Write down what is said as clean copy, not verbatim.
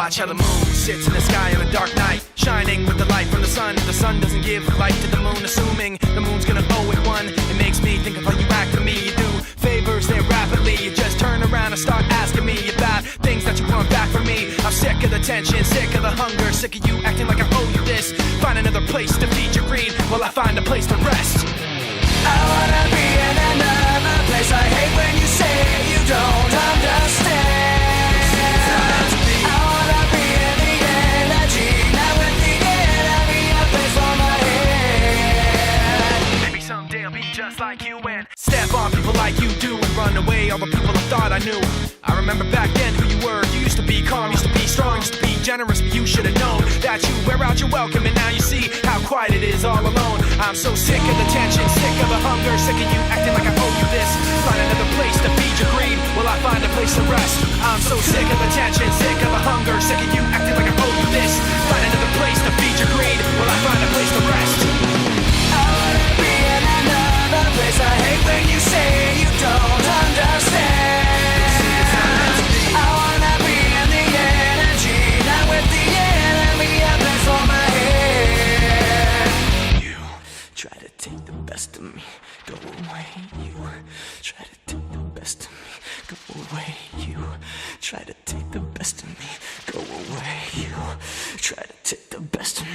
watch how the moon sits in the sky on a dark night, shining with the light from the sun. The sun doesn't give light to the moon, assuming the moon's gonna owe it one. It makes me think of how you act to me. You do favors there rapidly, you just turn around and start asking me about things that you want back from me. I'm sick of the tension, sick of the hunger, sick of you acting like I owe you this. Find another place to feed your greed while I find a place to rest. I wanna be in another place. I hate when you say you don't understand. I wanna be in the energy, not with the enemy, a place for my head. Maybe someday I'll be just like you and step on people like you do and run away all the people I thought I knew. I remember back then who you were. You used to be calm, used to be strong, used to be generous, but you should have known that you wear out your welcome, and now you see how quiet it is all alone. I'm so sick of the tension, sick of the hunger, sick of you acting like I owe you this. Find another place to feed your greed while I find a place to rest. I'm so sick of the tension, sick of the hunger, sick of you acting like I owe you this. Find another place to feed your greed while I find a place to rest. I wanna be in another place. I hate when you say you don't understand. I wanna be in the energy, not with the enemy, a place for my head. You try to take the best of me, go away. You try to take the best of me, go away. You try to take the best of me, go away. You try to take the best of me.